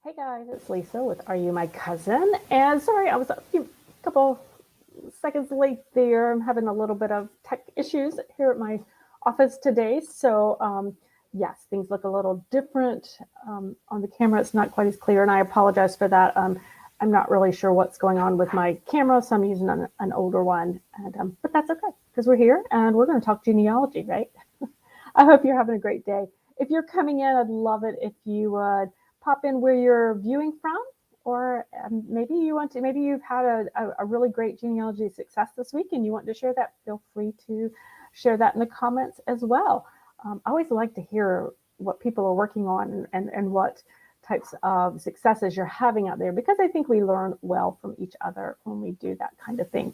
Hey guys, it's Lisa with Are You My Cousin? And sorry, I was a couple seconds late there. I'm having a little bit of tech issues here at my office today. So, yes, things look a little different on the camera. It's not quite as clear, and I apologize for that. I'm not really sure what's going on with my camera, so I'm using an older one. But that's okay, because we're here and we're going to talk genealogy, right? I hope you're having a great day. If you're coming in, I'd love it if you would pop in where you're viewing from, or maybe you've had a really great genealogy success this week and you want to share that. Feel free to share that in the comments as well. I always like to hear what people are working on and what types of successes you're having out there, because I think we learn well from each other when we do that kind of thing.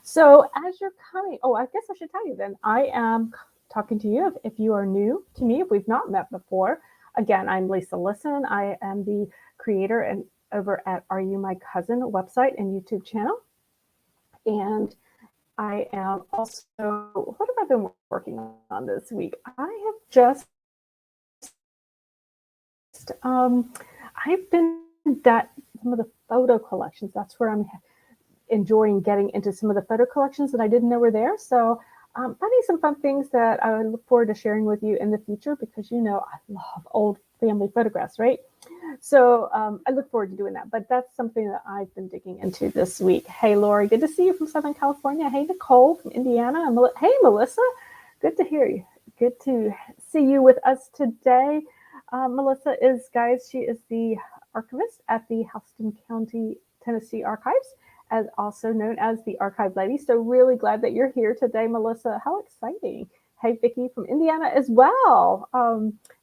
So as you're coming, I guess I should tell you then, I am talking to you if you are new to me, if we've not met before. Again, I'm Lisa Lisson. I am the creator and over at Are You My Cousin website and YouTube channel. And I am also, what have I been working on this week? I have just, I've been that some of the photo collections. That's where I'm enjoying getting into some of the photo collections that I didn't know were there. So finding some fun things that I look forward to sharing with you in the future, because I love old family photographs, right? So I look forward to doing that. But that's something that I've been digging into this week. Hey, Lori, good to see you from Southern California. Hey, Nicole from Indiana. Hey, Melissa, good to hear you. Good to see you with us today. Melissa she is the archivist at the Houston County, Tennessee Archives, as also known as the Archive Lady. So really glad that you're here today, Melissa. How exciting. Hey, Vicki from Indiana as well.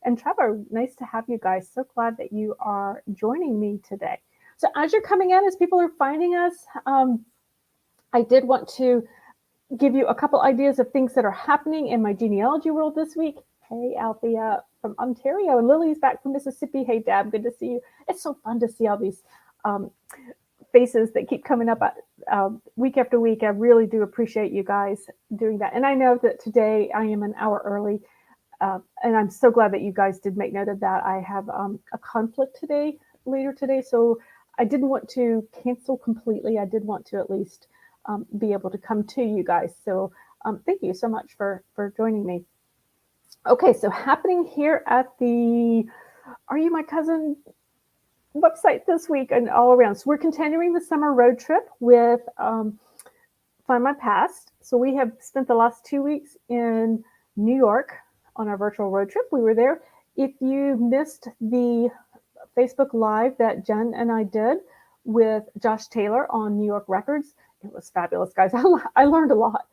And Trevor, nice to have you guys. So glad that you are joining me today. So as you're coming in, as people are finding us, I did want to give you a couple ideas of things that are happening in my genealogy world this week. Hey, Althea from Ontario, and Lily's back from Mississippi. Hey, Dab, good to see you. It's so fun to see all these faces that keep coming up week after week. I really do appreciate you guys doing that. And I know that today I am an hour early, and I'm so glad that you guys did make note of that. I have a conflict later today, so I didn't want to cancel completely. I did want to at least be able to come to you guys. So thank you so much for joining me. Okay, so happening here at the Are You My Cousin website this week and all around. So we're continuing the summer road trip with FindMyPast. So we have spent the last 2 weeks in New York on our virtual road trip. We were there. If you missed the Facebook Live that Jen and I did with Josh Taylor on New York Records, it was fabulous, guys. I learned a lot.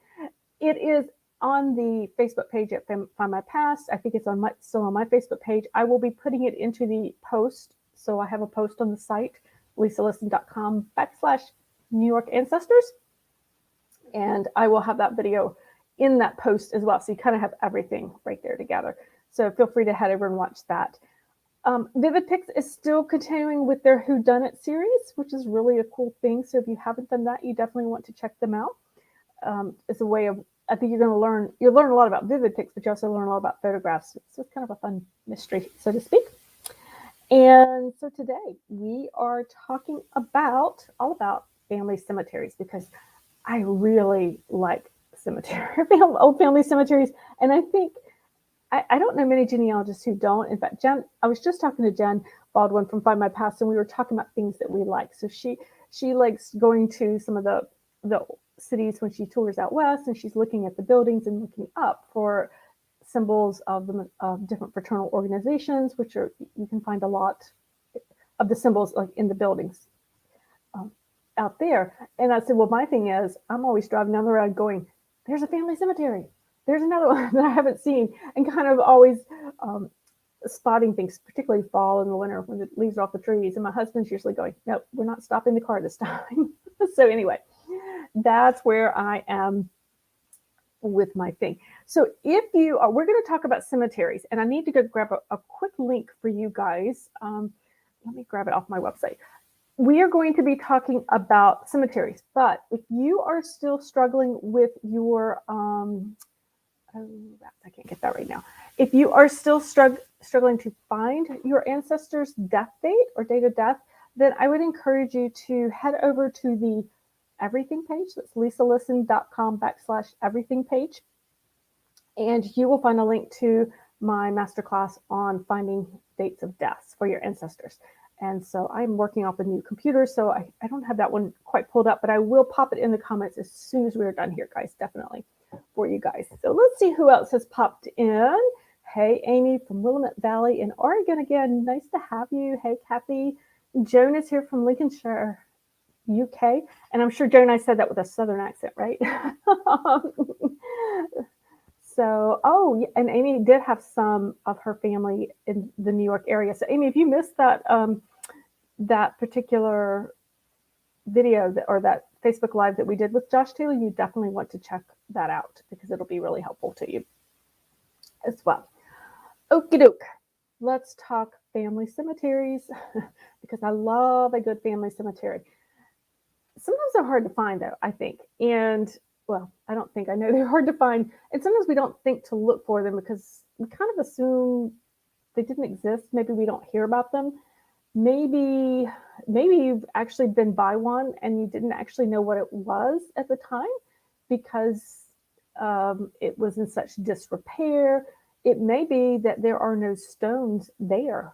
It is on the Facebook page at FindMyPast. I think it's still on my Facebook page. I will be putting it into the post. So I have a post on the site, lisalisson.com/New York Ancestors. And I will have that video in that post as well. So you kind of have everything right there together. So feel free to head over and watch that. Vivid Pics is still continuing with their Whodunit series, which is really a cool thing. So if you haven't done that, you definitely want to check them out. It's a way of, I think you'll learn a lot about Vivid Pics, but you also learn a lot about photographs. So it's kind of a fun mystery, so to speak. And so today we are talking all about family cemeteries, because I really like old family cemeteries. And I think, I don't know many genealogists who don't. In fact, I was just talking to Jen Baldwin from FindMyPast, and we were talking about things that we like. So she likes going to some of the cities when she tours out west, and she's looking at the buildings and looking up for symbols of different fraternal organizations, you can find a lot of the symbols like in the buildings out there. And I said, well, my thing is, I'm always driving down the road going, there's a family cemetery. There's another one that I haven't seen, and kind of always spotting things, particularly fall and the winter when the leaves are off the trees. And my husband's usually going, no, we're not stopping the car this time. So anyway, that's where I am with my thing. So we're going to talk about cemeteries, and I need to go grab a quick link for you guys. Let me grab it off my website. We are going to be talking about cemeteries, but if you are still struggling with your, oh, I can't get that right now. If you are still struggling to find your ancestors' death date or date of death, then I would encourage you to head over to the everything page. That's lisalisten.com/everything page. And you will find a link to my masterclass on finding dates of deaths for your ancestors. And so I'm working off a new computer, so I don't have that one quite pulled up, but I will pop it in the comments as soon as we're done here, guys, definitely for you guys. So let's see who else has popped in. Hey, Amy from Willamette Valley in Oregon again. Nice to have you. Hey, Kathy. Joan is here from Lincolnshire, UK. And I'm sure, Joan, I said that with a Southern accent, right? So, oh, and Amy did have some of her family in the New York area. So, Amy, if you missed that that particular video or that Facebook Live that we did with Josh Taylor, you definitely want to check that out because it'll be really helpful to you as well. Okie doke. Let's talk family cemeteries because I love a good family cemetery. Sometimes they're hard to find, though, I think. And well, I don't think I know they're hard to find. And sometimes we don't think to look for them because we kind of assume they didn't exist. Maybe we don't hear about them. Maybe you've actually been by one and you didn't actually know what it was at the time because it was in such disrepair. It may be that there are no stones there.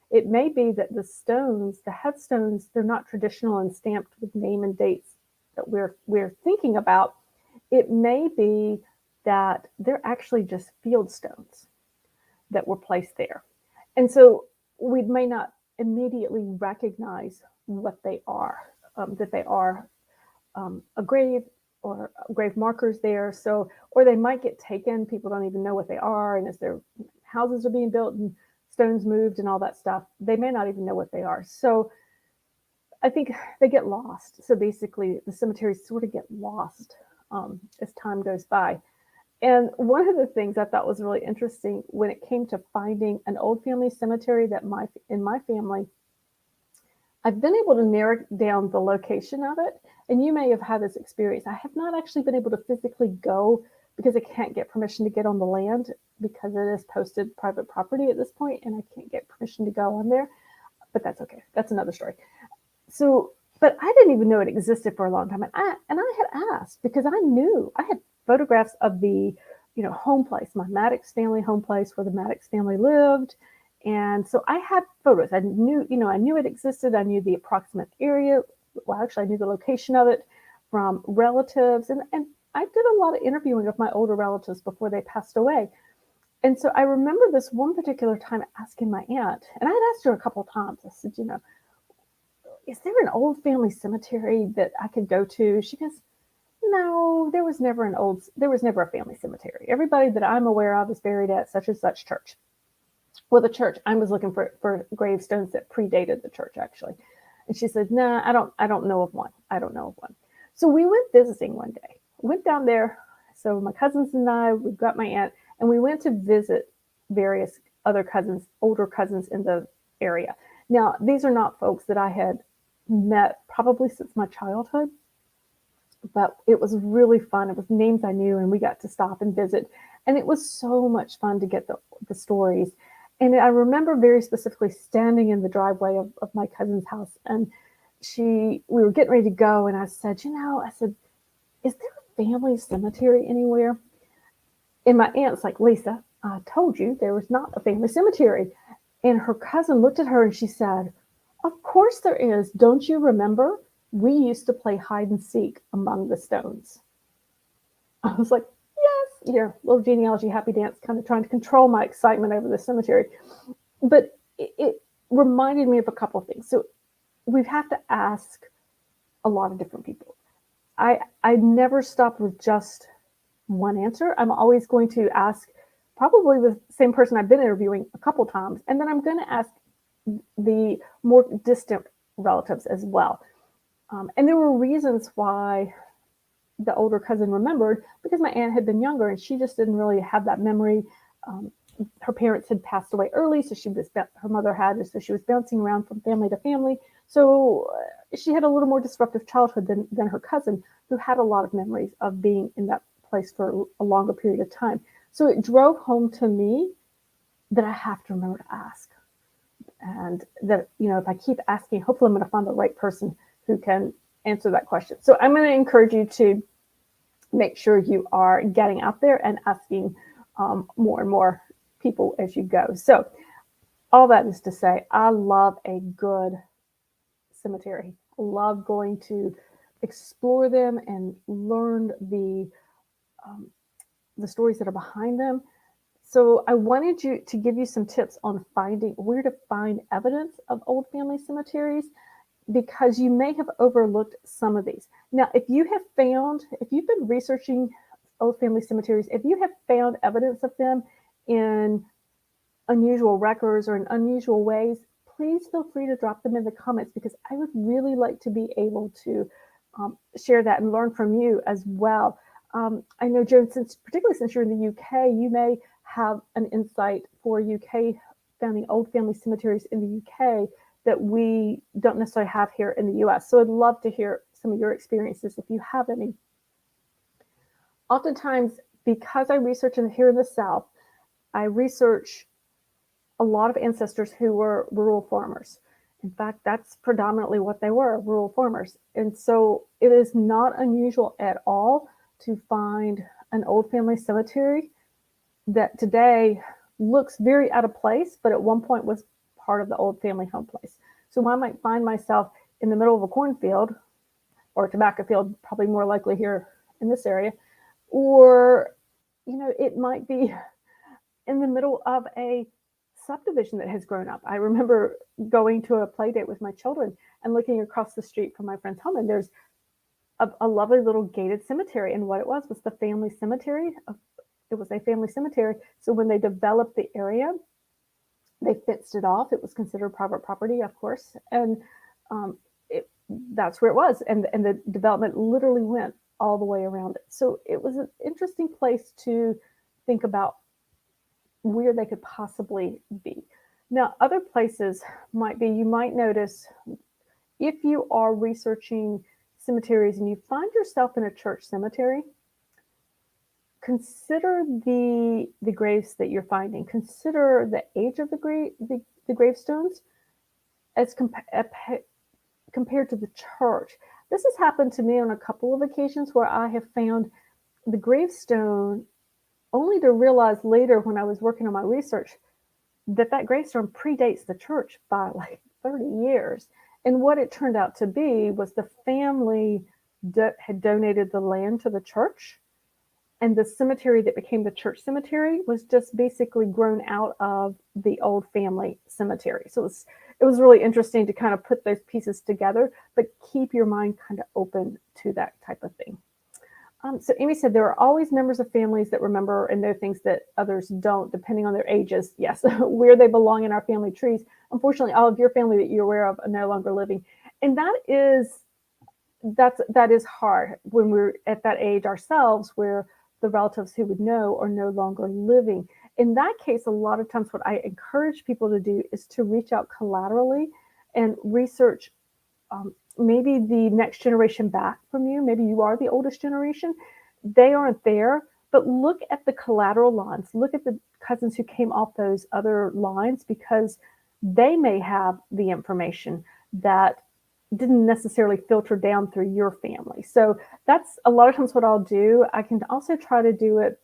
It may be that the stones, the headstones, they're not traditional and stamped with name and dates that we're thinking about. It may be that they're actually just field stones that were placed there. And so we may not immediately recognize what they are, that they are a grave or grave markers there. So, or they might get taken. People don't even know what they are. And as their houses are being built and stones moved and all that stuff, they may not even know what they are. So I think they get lost. So basically the cemeteries sort of get lost as time goes by. And one of the things I thought was really interesting when it came to finding an old family cemetery that in my family, I've been able to narrow down the location of it. And you may have had this experience. I have not actually been able to physically go because I can't get permission to get on the land because it is posted private property at this point, and I can't get permission to go on there. But that's okay. That's another story. So, but I didn't even know it existed for a long time. And I had asked because I knew I had photographs of the, home place, my Maddox family home place where the Maddox family lived. And so I had photos. I knew it existed. I knew the approximate area. Well, actually, I knew the location of it from relatives. And I did a lot of interviewing of my older relatives before they passed away. And so I remember this one particular time asking my aunt, and I had asked her a couple of times. I said, is there an old family cemetery that I could go to? She goes, no, there was never a family cemetery. Everybody that I'm aware of is buried at such and such church. Well, the church, I was looking for gravestones that predated the church, actually. And she said, nah, I don't know of one. I don't know of one. So we went visiting one day. Went down there. So my cousins and I, we got my aunt, and we went to visit various other cousins, older cousins in the area. Now, these are not folks that I had met probably since my childhood, but it was really fun. It was names I knew, and we got to stop and visit. And it was so much fun to get the stories. And I remember very specifically standing in the driveway of my cousin's house, and we were getting ready to go, and I said, is there a family cemetery anywhere? And my aunt's like, Lisa, I told you there was not a family cemetery. And her cousin looked at her and she said, of course there is. Don't you remember? We used to play hide and seek among the stones. I was like, yes, little genealogy happy dance, kind of trying to control my excitement over the cemetery. But it reminded me of a couple of things. So we have to ask a lot of different people. I never stop with just one answer. I'm always going to ask probably the same person I've been interviewing a couple times, and then I'm going to ask the more distant relatives as well. And there were reasons why the older cousin remembered, because my aunt had been younger and she just didn't really have that memory. Her parents had passed away early, so her mother had, so she was bouncing around from family to family. So she had a little more disruptive childhood than her cousin, who had a lot of memories of being in that place for a longer period of time. So it drove home to me that I have to remember to ask. And that, if I keep asking, hopefully I'm going to find the right person who can answer that question. So I'm going to encourage you to make sure you are getting out there and asking more and more people as you go. So all that is to say, I love a good cemetery. I love going to explore them and learn the stories that are behind them. So I wanted to give you some tips on finding where to find evidence of old family cemeteries, because you may have overlooked some of these. Now, if you've been researching old family cemeteries, if you have found evidence of them in unusual records or in unusual ways, please feel free to drop them in the comments, because I would really like to be able to share that and learn from you as well. I know, Joan, particularly since you're in the UK, you may have an insight for UK founding old family cemeteries in the UK that we don't necessarily have here in the US. So I'd love to hear some of your experiences if you have any. Oftentimes, because I research here in the South, I research a lot of ancestors who were rural farmers. In fact, that's predominantly what they were, rural farmers. And so it is not unusual at all to find an old family cemetery that today looks very out of place, but at one point was part of the old family home place. So I might find myself in the middle of a cornfield or a tobacco field, probably more likely here in this area, or, it might be in the middle of a subdivision that has grown up. I remember going to a play date with my children and looking across the street from my friend's home, and there's a lovely little gated cemetery. And what it was the family cemetery. It was a family cemetery. So when they developed the area, they fenced it off. It was considered private property, of course. And that's where it was. And the development literally went all the way around it. So it was an interesting place to think about where they could possibly be. Now, other places might be, you might notice if you are researching cemeteries and you find yourself in a church cemetery, consider the graves that you're finding. Consider the age of the gravestones as compared to the church. This has happened to me on a couple of occasions where I have found the gravestone only to realize later when I was working on my research that gravestone predates the church by like 30 years. And what it turned out to be was the family had donated the land to the church, and the cemetery that became the church cemetery was just basically grown out of the old family cemetery. So it was really interesting to kind of put those pieces together, but keep your mind kind of open to that type of thing. So Amy said there are always members of families that remember and know things that others don't, depending on their ages. Yes, where they belong in our family trees. Unfortunately, all of your family that you're aware of are no longer living. And that is hard when we're at that age ourselves, where the relatives who would know are no longer living. In that case, a lot of times what I encourage people to do is to reach out collaterally and research maybe the next generation back from you. Maybe you are the oldest generation. They aren't there, but look at the collateral lines. Look at the cousins who came off those other lines, because they may have the information that didn't necessarily filter down through your family. So that's a lot of times what I'll do. I can also try to do it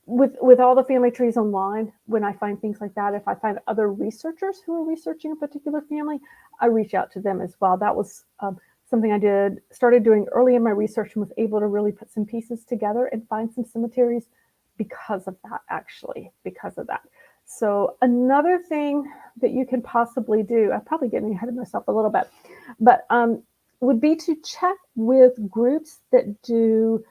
with all the family trees online. When I find things like that, if I find other researchers who are researching a particular family, I reach out to them as well. That was something I started doing early in my research, and was able to really put some pieces together and find some cemeteries because of that. So another thing that you can possibly do, I'm probably getting ahead of myself a little bit, but would be to check with groups that do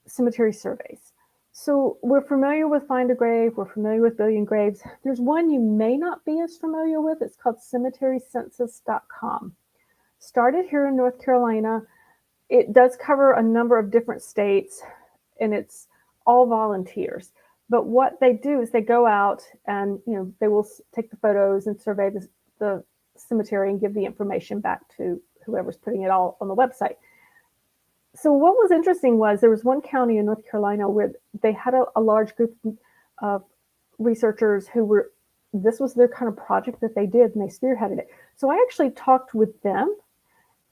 cemetery surveys. So we're familiar with Find a Grave, we're familiar with Billion Graves. There's one you may not be as familiar with. It's called Cemeterycensus.com. Started here in North Carolina. It does cover a number of different states, and it's all volunteers. But what they do is they go out and they will take the photos and survey the cemetery and give the information back to whoever's putting it all on the website. So what was interesting was there was one county in North Carolina where they had a large group of researchers who were, this was their kind of project that they did, and they spearheaded it. So I actually talked with them,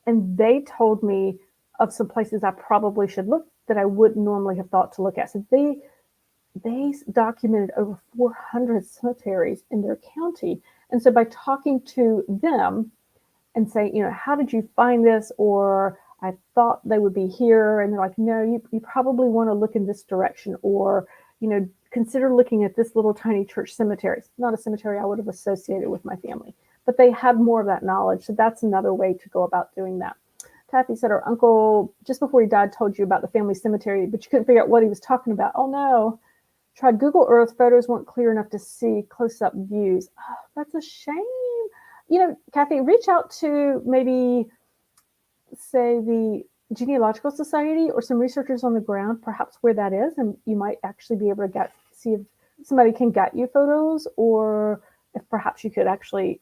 and they told me of some places I probably should look that I wouldn't normally have thought to look at. So they documented over 400 cemeteries in their county. And so by talking to them and saying, how did you find this? Or I thought they would be here. And they're like, no, you probably want to look in this direction, or, consider looking at this little tiny church cemetery. It's not a cemetery I would have associated with my family, but they had more of that knowledge. So that's another way to go about doing that. Kathy said her uncle, just before he died, told you about the family cemetery, but you couldn't figure out what he was talking about. Oh no. Tried Google Earth, photos weren't clear enough to see close-up views. Oh, that's a shame. Kathy, reach out to maybe, say, the Genealogical Society or some researchers on the ground, perhaps where that is, and you might actually be able to see if somebody can get you photos, or if perhaps you could actually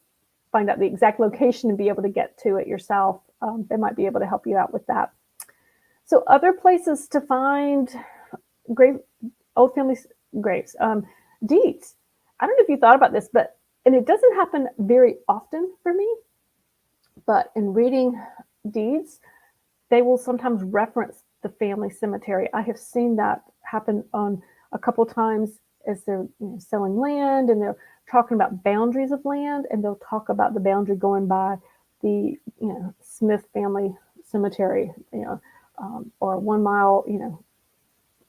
find out the exact location and be able to get to it yourself. They might be able to help you out with that. So other places to find old family graves, deeds. I don't know if you thought about this, and it doesn't happen very often for me, but in reading deeds, they will sometimes reference the family cemetery. I have seen that happen on a couple times as they're selling land, and they're talking about boundaries of land, and they'll talk about the boundary going by the Smith family cemetery, or 1 mile,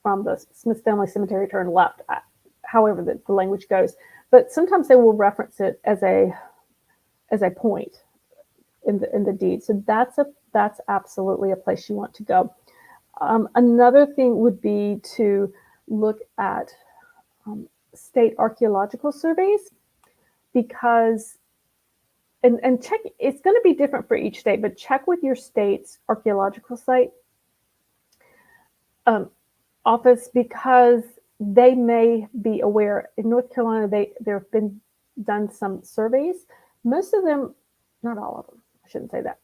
from the Smith family cemetery, turn left, however the language goes. But sometimes they will reference it as a point in the deed. So that's absolutely a place you want to go. Another thing would be to look at state archaeological surveys, because and check, it's going to be different for each state, but check with your state's archaeological site office, because they may be aware. In North Carolina, there have been done some surveys. Most of them, not all of them, I shouldn't say that.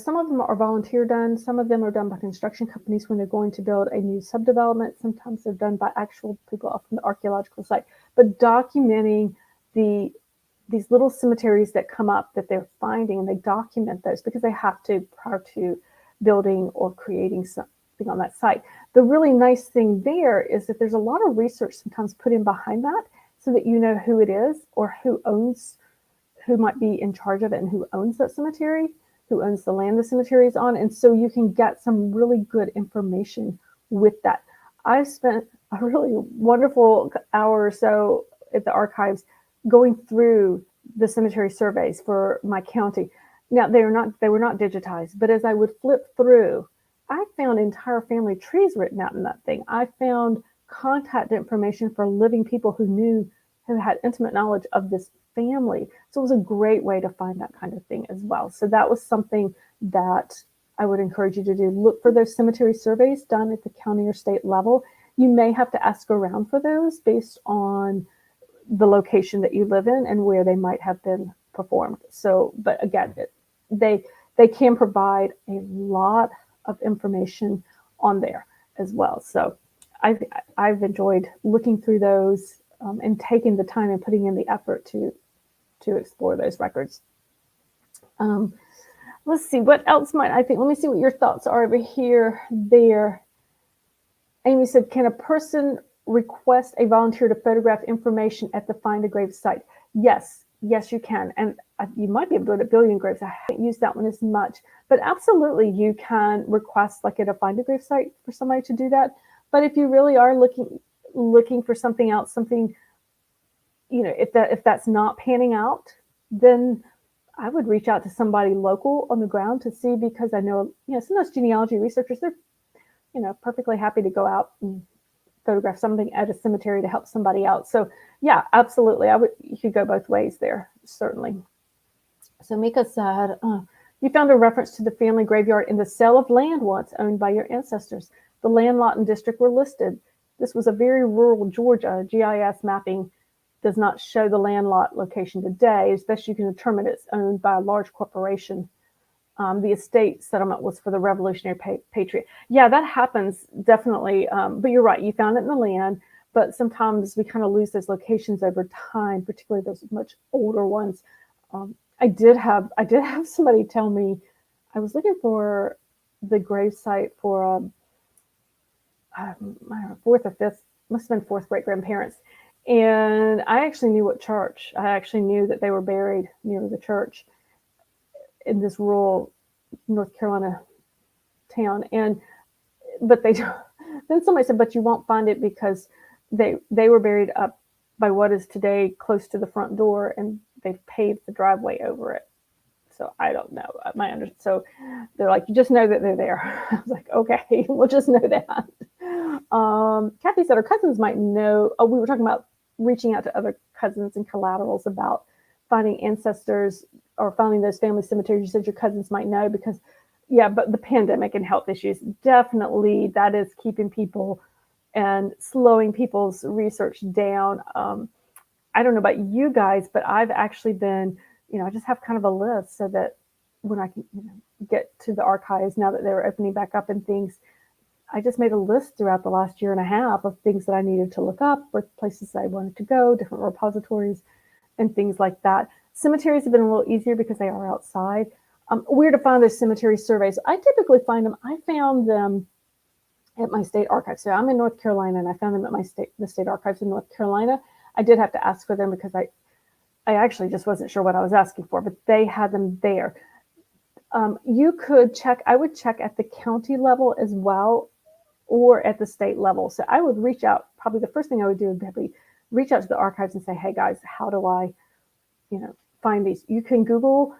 Some of them are volunteer done. Some of them are done by construction companies when they're going to build a new subdevelopment. Sometimes they're done by actual people from the archaeological site. But documenting these little cemeteries that come up that they're finding, and they document those because they have to prior to building or creating something on that site. The really nice thing there is that there's a lot of research sometimes put in behind that, so that you know who it is, or who might be in charge of it, and who owns that cemetery, who owns the land the cemetery is on. And so you can get some really good information with that. I've spent a really wonderful hour or so at the archives going through the cemetery surveys for my county. Now, they were not digitized, but as I would flip through, I found entire family trees written out in that thing. I found contact information for living people who had intimate knowledge of this family. So it was a great way to find that kind of thing as well. So that was something that I would encourage you to do. Look for those cemetery surveys done at the county or state level. You may have to ask around for those based on the location that you live in and where they might have been performed. So, but again, they can provide a lot of information on there as well. So I've enjoyed looking through those and taking the time and putting in the effort to explore those records. Let's see, what else might I think? Let me see what your thoughts are over here. There. Amy said, can a person request a volunteer to photograph information at the Find a Grave site? Yes, you can. And you might be able to do it at Billion Graves. I haven't used that one as much, but absolutely you can request, like at a Find a Grave site, for somebody to do that. But if you really are looking for something else, if that's not panning out, then I would reach out to somebody local on the ground to see, because I know, sometimes genealogy researchers, they're, perfectly happy to go out and photograph something at a cemetery to help somebody out. So yeah, absolutely. You could go both ways there, certainly. So Mika said, you found a reference to the family graveyard in the sale of land once owned by your ancestors. The land, lot, and district were listed. This was a very rural Georgia. GIS mapping does not show the land lot location today. As best you can determine, it's owned by a large corporation. The estate settlement was for the Revolutionary Patriot. Yeah, that happens definitely. But you're right. You found it in the land, but sometimes we kind of lose those locations over time, particularly those much older ones. I did have somebody tell me I was looking for the grave site for I don't know, fourth or fifth, must have been fourth great grandparents, and I actually knew what church. I actually knew that they were buried near the church in this rural North Carolina town, and but they then somebody said, but you won't find it because they were buried up by what is today close to the front door, and they've paved the driveway over it. So I don't know. So they're like, you just know that they're there. I was like, okay, we'll just know that. Kathy said her cousins might know. Oh, we were talking about reaching out to other cousins and collaterals about finding ancestors or finding those family cemeteries. You said your cousins might know because, yeah, but the pandemic and health issues, definitely that is keeping people and slowing people's research down. I don't know about you guys, but I've actually been, I just have kind of a list so that when I can get to the archives now that they're opening back up and things, I just made a list throughout the last year and a half of things that I needed to look up or places I wanted to go, different repositories and things like that. Cemeteries have been a little easier because they are outside. Where to find those cemetery surveys? I typically find them. I found them at my state archives. So I'm in North Carolina, and I found them at the state archives in North Carolina. I did have to ask for them because I actually just wasn't sure what I was asking for, but they had them there. You could check. I would check at the county level as well, or at the state level. So I would reach out. Probably the first thing I would do would be reach out to the archives and say, "Hey guys, how do I, find these?" You can Google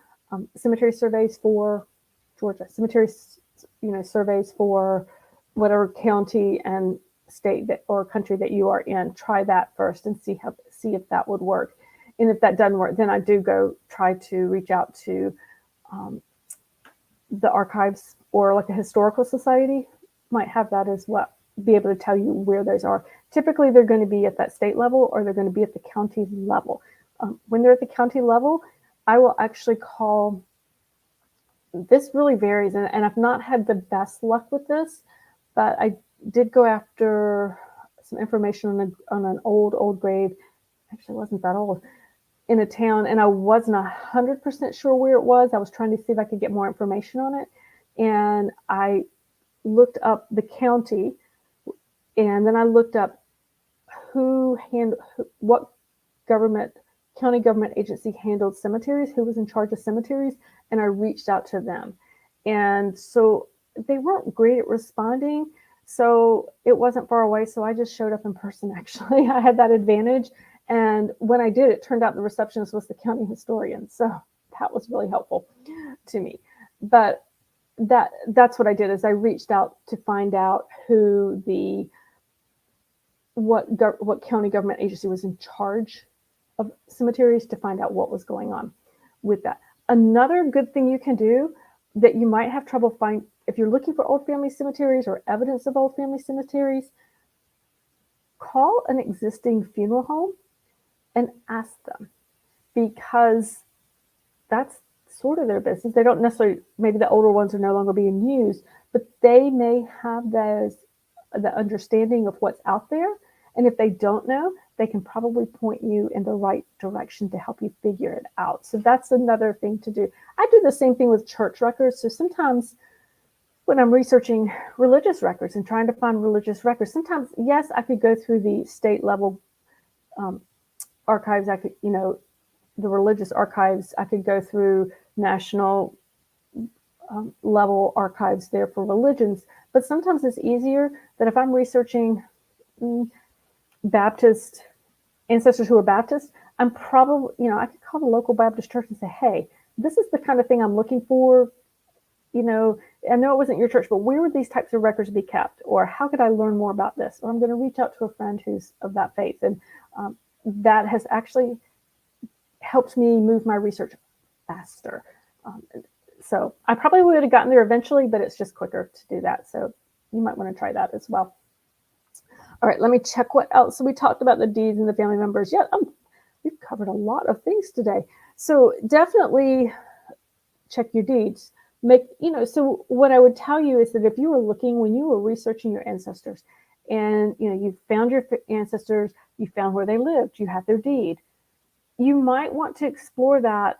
cemetery surveys for Georgia, cemetery, surveys for whatever county and state or country that you are in. Try that first and see if that would work. And if that doesn't work, then I do go try to reach out to the archives or like a historical society might have that as well, be able to tell you where those are. Typically, they're going to be at that state level or they're going to be at the county level. When they're at the county level, I will actually call. This really varies, and I've not had the best luck with this, but I did go after some information on an old grave. Actually, it wasn't that old, in a town, and I wasn't 100% sure where it was. I was trying to see if I could get more information on it, and I looked up the county, and then I looked up what county government agency handled cemeteries, who was in charge of cemeteries, and I reached out to them. And so they weren't great at responding, so it wasn't far away, so I just showed up in person, actually. I had that advantage. And when I did, it turned out the receptionist was the county historian. So that was really helpful to me. But that's what I did is I reached out to find out what county government agency was in charge of cemeteries to find out what was going on with that. Another good thing you can do that you might have trouble finding if you're looking for old family cemeteries or evidence of old family cemeteries, call an existing funeral home and ask them, because that's sort of their business. They don't necessarily, maybe the older ones are no longer being used, but they may have the understanding of what's out there. And if they don't know, they can probably point you in the right direction to help you figure it out. So that's another thing to do. I do the same thing with church records. So sometimes when I'm researching religious records and trying to find religious records, sometimes, yes, I could go through the state level archives. I could, the religious archives. I could go through national level archives there for religions. But sometimes it's easier that if I'm researching Baptist ancestors who are Baptist, I'm probably, I could call the local Baptist church and say, hey, this is the kind of thing I'm looking for. I know it wasn't your church, but where would these types of records be kept? Or how could I learn more about this? Or I'm going to reach out to a friend who's of that faith. And that has actually helped me move my research faster. So I probably would have gotten there eventually, but it's just quicker to do that. So you might want to try that as well. All right, let me check what else. So we talked about the deeds and the family members. Yeah, we've covered a lot of things today. So definitely check your deeds. So what I would tell you is that if you were looking, when you were researching your ancestors, and you found your ancestors, you found where they lived, you had their deed, you might want to explore that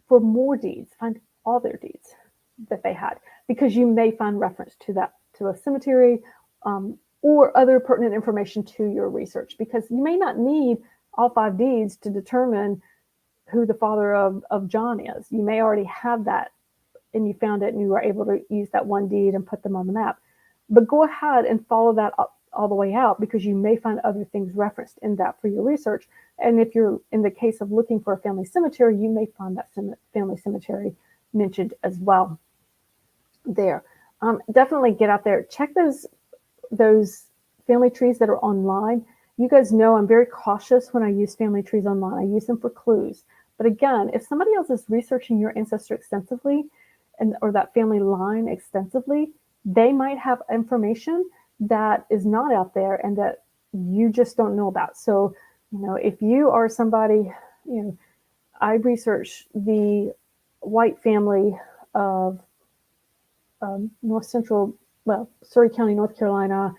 for more deeds, find all their deeds that they had, because you may find reference to that, to a cemetery, or other pertinent information to your research, because you may not need all 5 deeds to determine who the father of John is. You may already have that, and you found it and you were able to use that one deed and put them on the map. But go ahead and follow that up all the way out, because you may find other things referenced in that for your research. And if you're in the case of looking for a family cemetery, you may find that family cemetery mentioned as well there. Definitely get out there, check those family trees that are online. You guys know I'm very cautious when I use family trees online. I use them for clues. But again, if somebody else is researching your ancestor extensively, or that family line extensively, they might have information that is not out there and that you just don't know about. So, if you are somebody, I research the white family of North Central, Surrey County, North Carolina,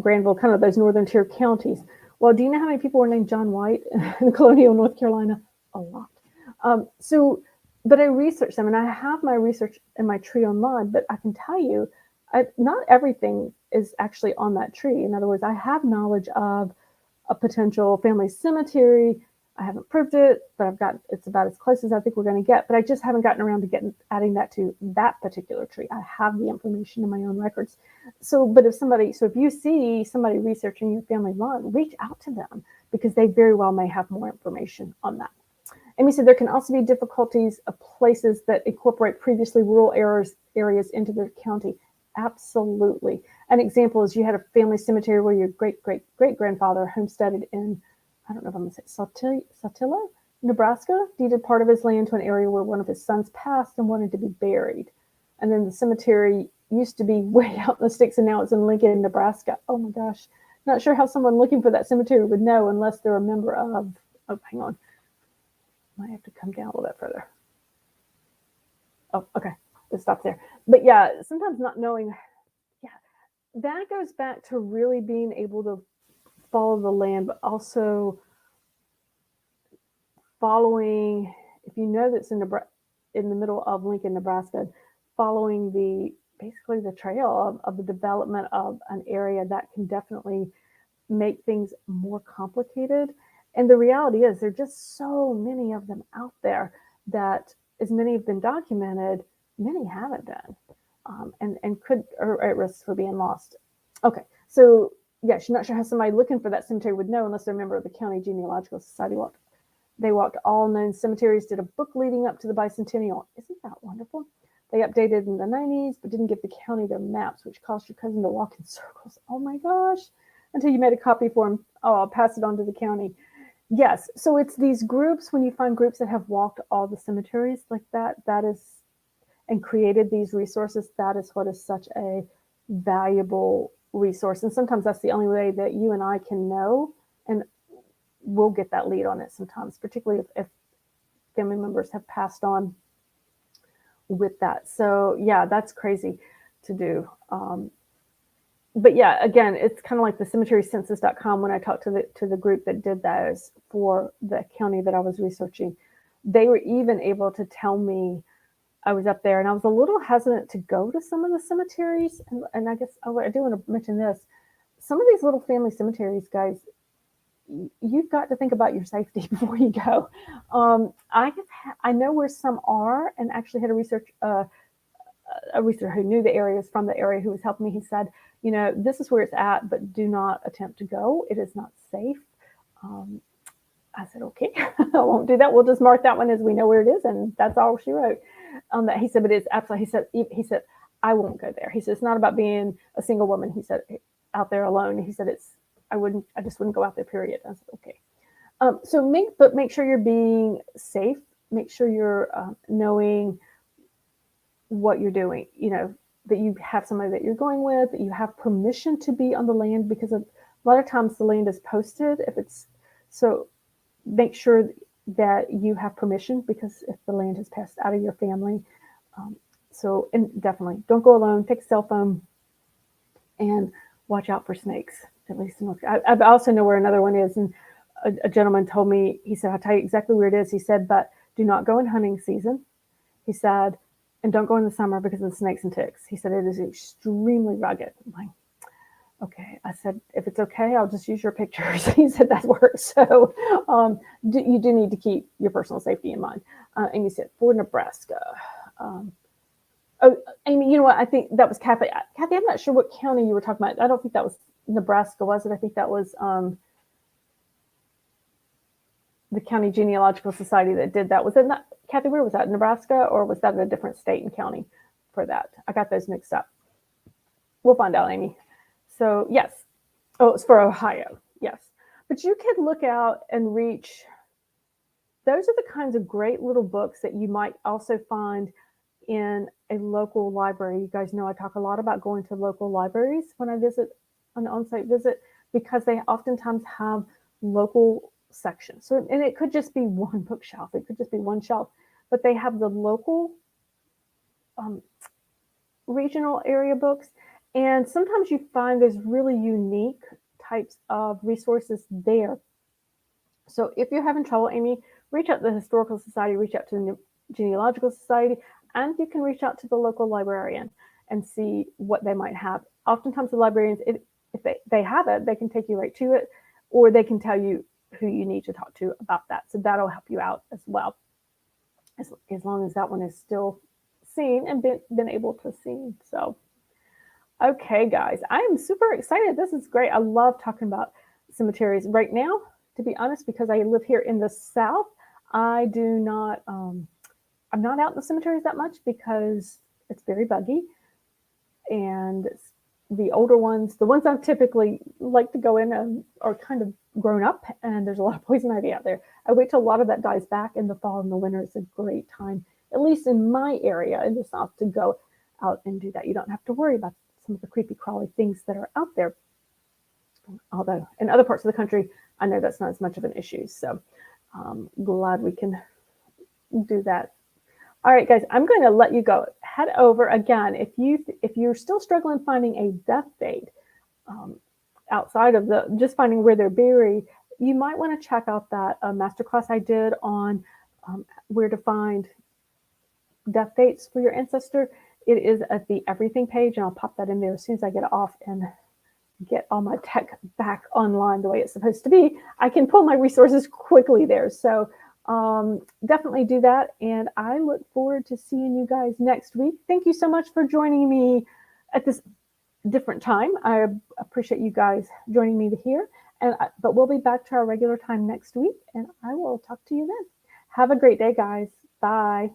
Granville, kind of those northern tier counties. Well, do you know how many people were named John White in colonial North Carolina? A lot. But I researched them, and I have my research in my tree online, but I can tell you, not everything is actually on that tree. In other words, I have knowledge of a potential family cemetery. I haven't proved it, but it's about as close as I think we're going to get, but I just haven't gotten around to adding that to that particular tree. I have the information in my own records. So if you see somebody researching your family line, reach out to them, because they very well may have more information on that. Amy said there can also be difficulties of places that incorporate previously rural areas into their county. Absolutely. An example is you had a family cemetery where your great-great-great-grandfather homesteaded in, I don't know if I'm going to say Saltillo, Nebraska, deeded part of his land to an area where one of his sons passed and wanted to be buried. And then the cemetery used to be way out in the sticks, and now it's in Lincoln, Nebraska. Oh my gosh. Not sure how someone looking for that cemetery would know unless they're a member of, hang on. I have to come down a little bit further. Oh, okay. It stops there. But yeah, sometimes not knowing, that goes back to really being able to follow the land, but also following, if you know that's in the middle of Lincoln, Nebraska, following basically the trail of the development of an area that can definitely make things more complicated. And the reality is there are just so many of them out there that, as many have been documented, many haven't been, and are at risk for being lost. Okay, so yes, you're not sure how somebody looking for that cemetery would know unless they're a member of the County Genealogical Society. They walked all known cemeteries, did a book leading up to the bicentennial. Isn't that wonderful? They updated in the 90s, but didn't give the county their maps, which caused your cousin to walk in circles. Oh my gosh, until you made a copy for him. Oh, I'll pass it on to the county. Yes, so it's these groups, when you find groups that have walked all the cemeteries like that is, and created these resources, that is what is such a valuable resource. And sometimes that's the only way that you and I can know, and we'll get that lead on it sometimes, particularly if family members have passed on with that. So yeah, that's crazy to do. But yeah, again, it's kind of like the cemeterycensus.com. When I talked to the group that did those for the county that I was researching, they were even able to tell me, I was up there and I was a little hesitant to go to some of the cemeteries. And I guess I do want to mention this. Some of these little family cemeteries, guys, you've got to think about your safety before you go. I know where some are, and actually had a researcher who knew the areas from the area who was helping me. He said, this is where it's at, but do not attempt to go. It is not safe. I said, okay, I won't do that. We'll just mark that one as we know where it is. And that's all she wrote on that. He said, but it's absolutely, he said, I won't go there. He said, it's not about being a single woman. He said, out there alone. He said, I just wouldn't go out there, period. I said, okay. But make sure you're being safe. Make sure you're knowing what you're doing, that you have somebody that you're going with, that you have permission to be on the land, because a lot of times the land is posted. So make sure that you have permission, because if the land has passed out of your family, So, and definitely don't go alone. Take a cell phone and watch out for snakes. At least I also know where another one is. And a gentleman told me, he said, I'll tell you exactly where it is. He said, but do not go in hunting season. He said, and don't go in the summer because of the snakes and ticks. He said, it is extremely rugged. I'm like, okay. I said, if it's okay, I'll just use your pictures. He said, that works. So you do need to keep your personal safety in mind. And you said, for Nebraska. Oh, Amy, you know what? I think that was Kathy. Kathy, I'm not sure what county you were talking about. I don't think that was Nebraska, was it? I think that was the County Genealogical Society that did that. Was it not, Kathy, where was that? Nebraska, or was that a different state and county for that? I got those mixed up. We'll find out, Amy. So, yes. Oh, it's for Ohio. Yes. But you could look out and reach. Those are the kinds of great little books that you might also find in a local library. You guys know I talk a lot about going to local libraries when I visit an on-site visit, because they oftentimes have local sections. So, and it could just be one bookshelf. It could just be one shelf, but they have the local regional area books. And sometimes you find there's really unique types of resources there. So if you're having trouble, Amy, reach out to the Historical Society, reach out to the Genealogical Society, and you can reach out to the local librarian and see what they might have. Oftentimes the librarians, if they have it, they can take you right to it, or they can tell you who you need to talk to about that. So that'll help you out as well, as long as that one is still seen and been able to see. So, okay, guys, I am super excited. This is great. I love talking about cemeteries right now, to be honest, because I live here in the South. I do not, I'm not out in the cemeteries that much because it's very buggy. And the older ones, the ones I typically like to go in, are kind of grown up, and there's a lot of poison ivy out there. I wait till a lot of that dies back in the fall and the winter. It's a great time, at least in my area in the South, to go out and do that. You don't have to worry about some of the creepy crawly things that are out there. Although in other parts of the country, I know that's not as much of an issue. So glad we can do that. All right, guys, I'm going to let you go. Head over again. If you're still struggling finding a death date outside of just finding where they're buried, you might want to check out that masterclass I did on where to find death dates for your ancestor. It is at the everything page, and I'll pop that in there as soon as I get off and get all my tech back online the way it's supposed to be. I can pull my resources quickly there. So definitely do that. And I look forward to seeing you guys next week. Thank you so much for joining me at this different time. I appreciate you guys joining me here. But we'll be back to our regular time next week, and I will talk to you then. Have a great day, guys. Bye.